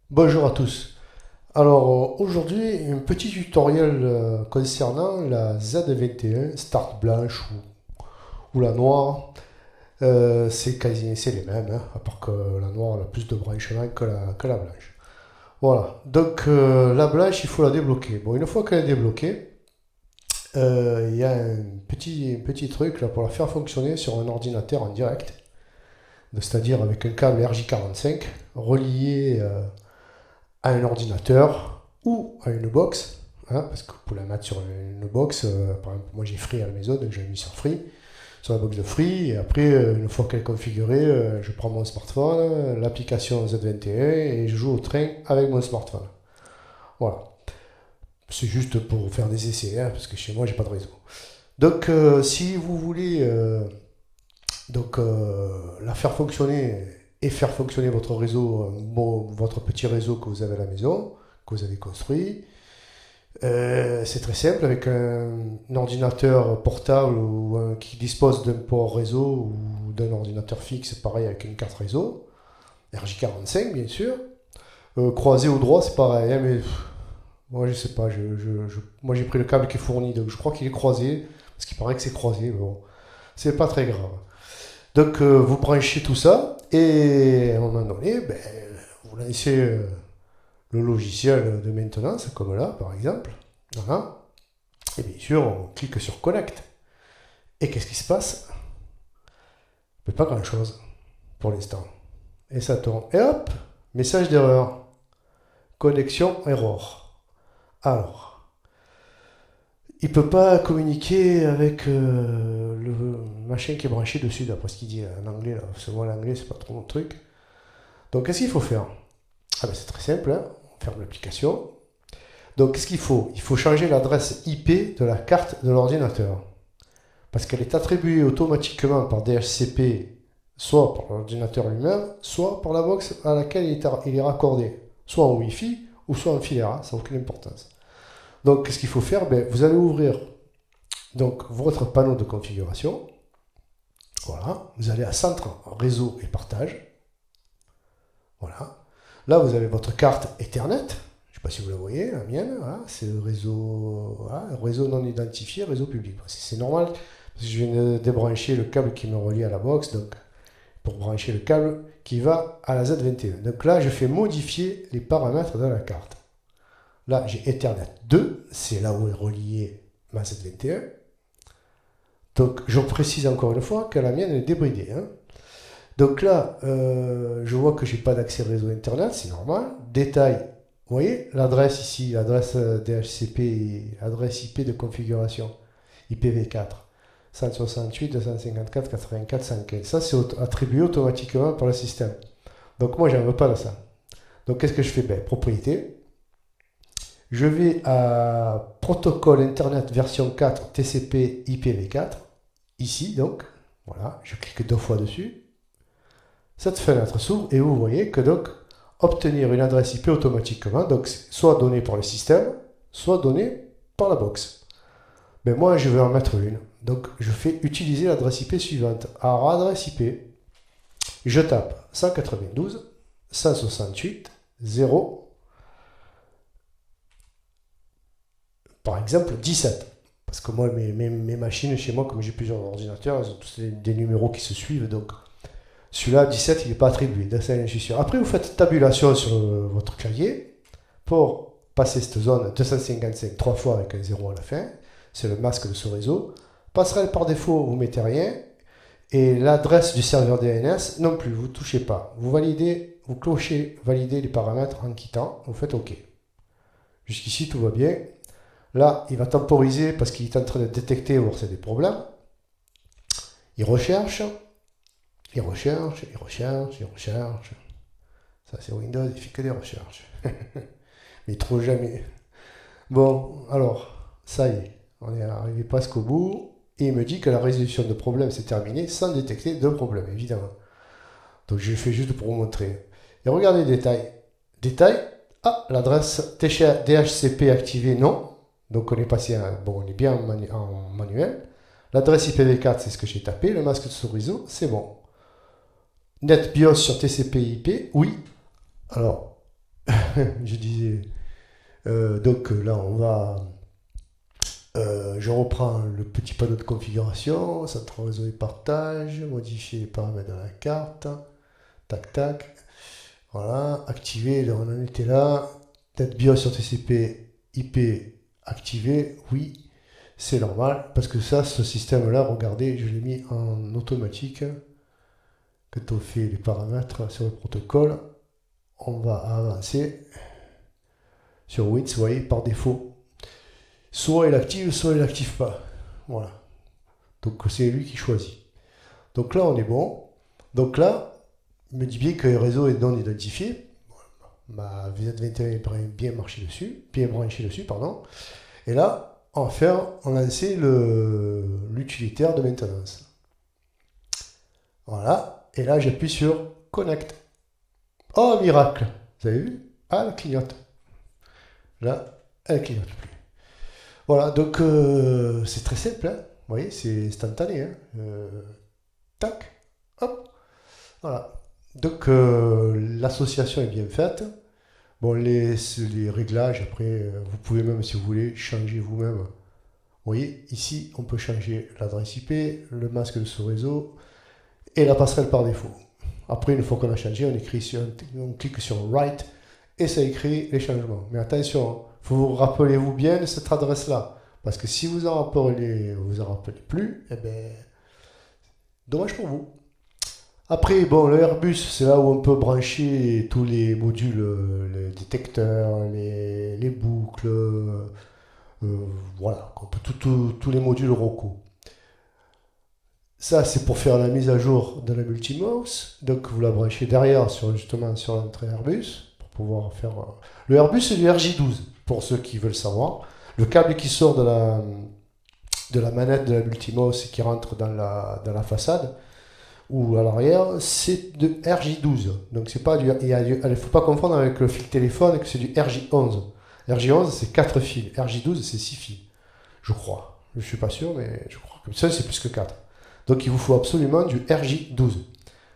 Bonjour à tous. Alors aujourd'hui, un petit tutoriel concernant la Z21 Start blanche ou la noire. C'est les mêmes, hein, à part que la noire a plus de branchements que la blanche. Voilà, donc la blanche, il faut la débloquer. Bon, une fois qu'elle est débloquée, il y a un petit truc là pour la faire fonctionner sur un ordinateur en direct, c'est-à-dire avec un câble RJ45 relié à un ordinateur ou à une box, hein, parce que vous pouvez la mettre sur une box. Par exemple, moi j'ai Free à la maison, donc j'ai mis sur Free, sur la box de Free, et après, une fois qu'elle est configurée, je prends mon smartphone, l'application Z21, et je joue au train avec mon smartphone. Voilà. C'est juste pour faire des essais, hein, parce que chez moi j'ai pas de réseau. Donc, si vous voulez la faire fonctionner et faire fonctionner votre réseau, votre petit réseau que vous avez à la maison, que vous avez construit, c'est très simple, avec un ordinateur portable qui dispose d'un port réseau ou d'un ordinateur fixe, pareil avec une carte réseau, RJ45 bien sûr. Croisé au droit, c'est pareil, hein, mais moi je sais pas, moi j'ai pris le câble qui est fourni, donc je crois qu'il est croisé, parce qu'il paraît que c'est croisé, mais bon, c'est pas très grave. Donc vous branchez tout ça, et à un moment donné, ben, vous lancez le logiciel de maintenance, comme là par exemple. Voilà. Et bien sûr, on clique sur Connect. Et qu'est-ce qui se passe? Pas grand-chose pour l'instant. Et ça tourne. Et hop, message d'erreur. Connexion error. Alors, il ne peut pas communiquer avec le machin qui est branché dessus, d'après ce qu'il dit en anglais. Là. Parce que moi, l'anglais, c'est pas trop mon truc. Donc, qu'est-ce qu'il faut faire? Ah ben, c'est très simple. Hein. On ferme l'application. Donc, qu'est-ce qu'il faut? Il faut changer l'adresse IP de la carte de l'ordinateur. Parce qu'elle est attribuée automatiquement par DHCP, soit par l'ordinateur lui-même, soit par la box à laquelle il est raccordé, soit en Wi-Fi ou soit en filaire, hein, ça n'a aucune importance. Donc, qu'est-ce qu'il faut faire? Ben, vous allez ouvrir donc, votre panneau de configuration. Voilà, vous allez à Centre, Réseau et Partage. Voilà. Là, vous avez votre carte Ethernet. Je ne sais pas si vous la voyez, la mienne. Voilà. C'est le réseau, voilà, réseau non identifié, réseau public. C'est normal, parce que je viens de débrancher le câble qui me relie à la box, donc pour brancher le câble qui va à la Z21. Donc là, je fais modifier les paramètres de la carte. Là, j'ai Ethernet 2, c'est là où est relié ma Z21. Donc, je précise encore une fois que la mienne est débridée. Hein. Donc là, je vois que j'ai pas d'accès réseau Internet, c'est normal. Détail, vous voyez l'adresse ici, l'adresse DHCP, adresse IP de configuration, IPv4, 168.254.84.115. Ça, c'est attribué automatiquement par le système. Donc moi, j'en veux pas de ça. Donc qu'est-ce que je fais? Ben, propriété. Je vais à protocole Internet version 4 TCP IPv4. Ici, donc, voilà, je clique 2 fois dessus. Cette fenêtre s'ouvre et vous voyez que donc obtenir une adresse IP automatiquement, donc soit donnée par le système, soit donnée par la box. Mais moi je vais en mettre une, donc je fais utiliser l'adresse IP suivante. Alors adresse IP, je tape 192 168 0, par exemple 17. Parce que moi mes machines chez moi, comme j'ai plusieurs ordinateurs, elles ont tous des numéros qui se suivent, donc celui-là, 17, il n'est pas attribué, ça, je suis sûr. Après, vous faites tabulation sur votre clavier pour passer cette zone 255 3 fois avec un 0 à la fin. C'est le masque de ce réseau. Passerelle par défaut, vous mettez rien. Et l'adresse du serveur DNS, non plus, vous ne touchez pas. Vous validez, vous clochez, validez les paramètres en quittant. Vous faites OK. Jusqu'ici, tout va bien. Là, il va temporiser parce qu'il est en train de détecter voir s'il y a des problèmes. Il recherche. Il recherche, il recherche, il recherche. Ça, c'est Windows, il fait que des recherches. Mais il trouve jamais. Bon, alors, ça y est, on est arrivé presque au bout. Et il me dit que la résolution de problème s'est terminée sans détecter de problème, évidemment. Donc, je le fais juste pour vous montrer. Et regardez les détails. Détail, ah, l'adresse DHCP activée, non. Donc, on est passé bon, on est bien en manuel. L'adresse IPv4, c'est ce que j'ai tapé. Le masque de ce réseau, c'est bon. NetBIOS sur TCP/IP, oui. Alors, je disais, donc là on va, je reprends le petit panneau de configuration, centre réseau et partage, modifier les paramètres de la carte, tac tac, voilà, activer, là, on en était là, tête BIOS sur TCP, IP activé, oui, c'est normal, parce que ça, ce système-là, regardez, je l'ai mis en automatique. Quand on fait les paramètres sur le protocole, on va avancer sur WITS, vous voyez, par défaut. Soit il active, soit il n'active pas. Voilà. Donc c'est lui qui choisit. Donc là, on est bon. Donc là, il me dit bien que le réseau est non identifié. Ma VZ21 est bien marché dessus, bien branché dessus, pardon. Et là, on va lancer l'utilitaire de maintenance. Voilà. Et là, j'appuie sur Connect. Oh, miracle! Vous avez vu? Ah, elle clignote. Là, elle clignote plus. Voilà, donc c'est très simple. Hein. Vous voyez, c'est instantané. Hein. Tac, hop. Voilà. Donc l'association est bien faite. Bon, les réglages, après, vous pouvez même, si vous voulez, changer vous-même. Vous voyez, ici, on peut changer l'adresse IP, le masque de ce réseau et la passerelle par défaut. Après, une fois qu'on a changé, on clique sur Write et ça écrit les changements. Mais attention, vous rappelez-vous bien de cette adresse-là. Parce que si vous en rappelez plus, eh ben, dommage pour vous. Après, bon, le Airbus, c'est là où on peut brancher tous les modules, les détecteurs, les boucles, voilà, tous les modules Roku. Ça, c'est pour faire la mise à jour de la multimouse. Donc, vous la branchez derrière, justement, sur l'entrée Airbus, pour pouvoir faire... Le Airbus, c'est du RJ12, pour ceux qui veulent savoir. Le câble qui sort de la manette de la multimouse et qui rentre dans la façade, ou à l'arrière, c'est de RJ12. Donc, c'est pas du... Il ne faut pas confondre avec le fil téléphone, que c'est du RJ11. RJ11, c'est 4 fils. RJ12, c'est 6 fils. Je crois. Je ne suis pas sûr, mais je crois que ça, c'est plus que 4. Donc il vous faut absolument du RJ12.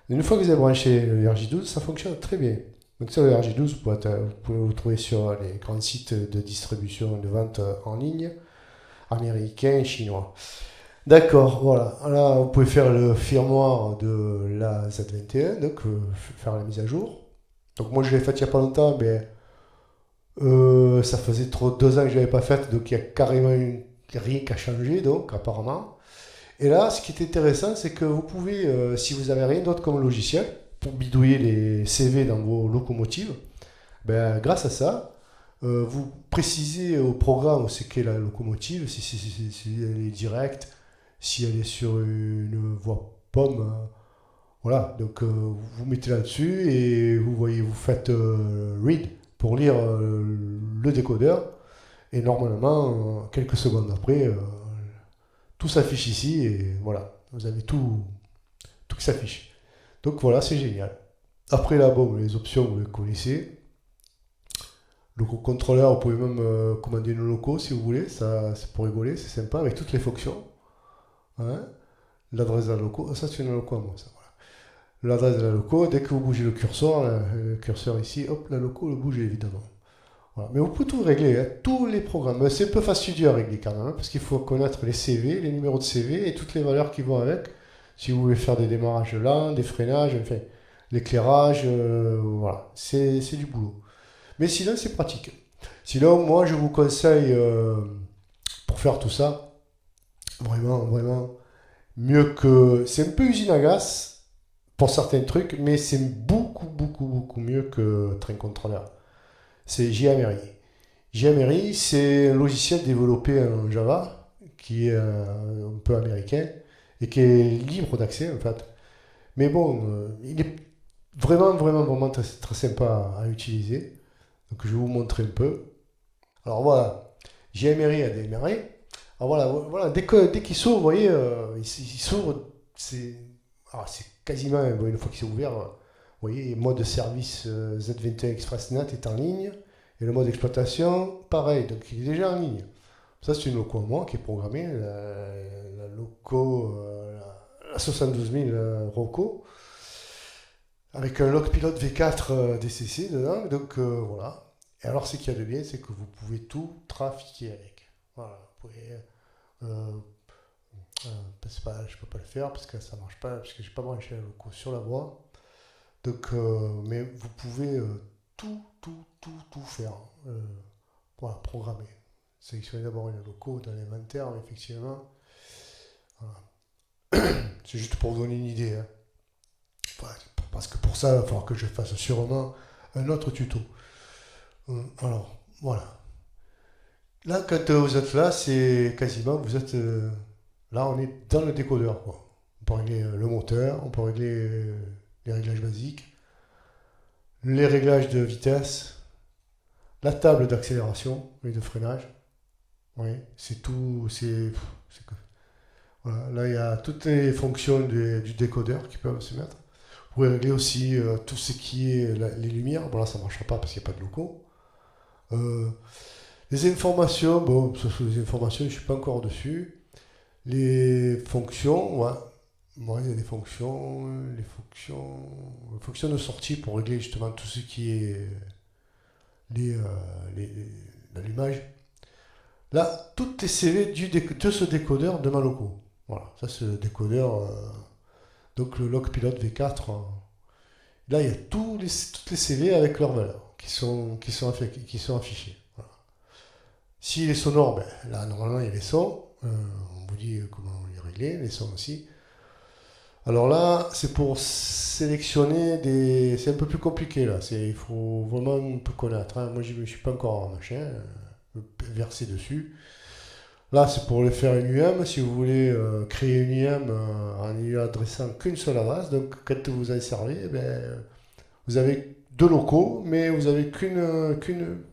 Une fois que vous avez branché le RJ12, ça fonctionne très bien. Donc ça, le RJ12, vous pouvez vous trouver sur les grands sites de distribution de vente en ligne, américains et chinois. D'accord, voilà. Là, vous pouvez faire le firmware de la Z21, donc faire la mise à jour. Donc moi, je l'ai fait il n'y a pas longtemps, mais ça faisait 2 ans que je ne l'avais pas faite, donc il y a carrément rien qu'à changer, donc apparemment. Et là, ce qui est intéressant, c'est que vous pouvez, si vous n'avez rien d'autre comme logiciel, pour bidouiller les CV dans vos locomotives, ben, grâce à ça, vous précisez au programme ce qu'est la locomotive, si elle est directe, si elle est sur une voie pomme. Voilà, donc vous mettez là-dessus et vous faites read pour lire le décodeur. Et normalement, quelques secondes après, tout s'affiche ici et voilà, vous avez tout qui s'affiche. Donc voilà, c'est génial. Après là, bon, les options, vous les connaissez. Loco contrôleur, vous pouvez même commander nos locaux si vous voulez, ça c'est pour rigoler, c'est sympa avec toutes les fonctions. Hein. L'adresse de la loco, ça c'est une loco à moi, ça voilà. L'adresse de la loco, dès que vous bougez le curseur ici, hop, la loco le bouge évidemment. Voilà. Mais vous pouvez tout régler, hein, tous les programmes. C'est un peu fastidieux à régler quand même, hein, parce qu'il faut connaître les CV, les numéros de CV et toutes les valeurs qui vont avec. Si vous voulez faire des démarrages lents, des freinages, enfin, l'éclairage, voilà, c'est du boulot. Mais sinon, c'est pratique. Sinon, moi, je vous conseille, pour faire tout ça, vraiment, vraiment, mieux que... C'est un peu usine à gaz pour certains trucs, mais c'est beaucoup, beaucoup, beaucoup mieux que Train Controller. C'est JMRI. JMRI, c'est un logiciel développé en Java, qui est un peu américain, et qui est libre d'accès, en fait. Mais bon, il est vraiment, vraiment, vraiment très, très sympa à utiliser. Donc je vais vous montrer un peu. Alors voilà, JMRI a démarré. Alors voilà, dès qu'il s'ouvre, vous voyez, il s'ouvre, c'est quasiment, une fois qu'il s'est ouvert, vous voyez, mode de service Z21 ExpressNet est en ligne. Et le mode d'exploitation, pareil, donc il est déjà en ligne. Ça, c'est une loco à moi qui est programmée, la loco, la 72 000 Roco. avec un lock pilote V4 DCC dedans. Donc voilà. Et alors, ce qu'il y a de bien, c'est que vous pouvez tout trafiquer avec. Voilà, vous pouvez. Euh, c'est pas, je peux pas le faire parce que ça marche pas, parce que j'ai pas branché le loco sur la voie. Donc, mais vous pouvez tout faire. Voilà, programmer. Sélectionnez d'abord une loco dans l'inventaire, mais effectivement, voilà. C'est juste pour vous donner une idée, hein. Enfin, parce que pour ça, il va falloir que je fasse sûrement un autre tuto. Alors, voilà. Là, quand vous êtes là, c'est quasiment, vous êtes là, on est dans le décodeur, quoi. On peut régler le moteur, on peut régler les réglages basiques, les réglages de vitesse, la table d'accélération et de freinage. Oui, c'est tout. Voilà, là, il y a toutes les fonctions du décodeur qui peuvent se mettre. Vous pouvez régler aussi tout ce qui est les lumières. Bon, là, ça ne marchera pas parce qu'il n'y a pas de loco. Les informations, bon, ce sont les informations, je ne suis pas encore dessus. Les fonctions, ouais. Ouais, il y a des fonctions, les fonctions de sortie pour régler justement tout ce qui est les, euh, l'allumage. Là, tout est CV de ce décodeur de Maloco. Voilà, ça c'est le décodeur, donc le lock pilote V4. Là, il y a toutes les CV avec leurs valeurs qui sont affichées. Voilà. S'il est sonore, ben, là normalement il y a les sons. On vous dit comment les régler, les sons aussi. Alors là, c'est pour sélectionner des. C'est un peu plus compliqué là. Il faut vraiment un peu connaître, hein. Moi, je ne suis pas encore machin, versé dessus. Là, c'est pour le faire une UM. Si vous voulez créer une UM en y adressant qu'une seule adresse, donc quand vous en servez, eh ben, vous avez deux locaux, mais vous n'avez qu'une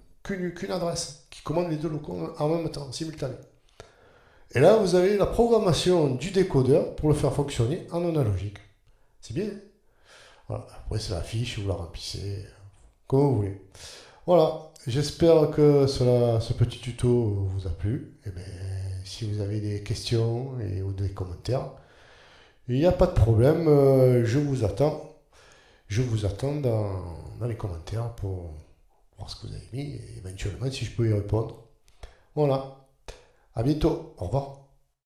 adresse qui commande les deux locaux en même temps, simultané. Et là, vous avez la programmation du décodeur pour le faire fonctionner en analogique. C'est bien, hein. Voilà. Après, c'est la fiche, vous la remplissez comme vous voulez. Voilà, j'espère que ce petit tuto vous a plu. Et bien, si vous avez des questions ou des commentaires, il n'y a pas de problème, je vous attends. Je vous attends dans les commentaires pour voir ce que vous avez mis et éventuellement si je peux y répondre. Voilà, à bientôt, au revoir.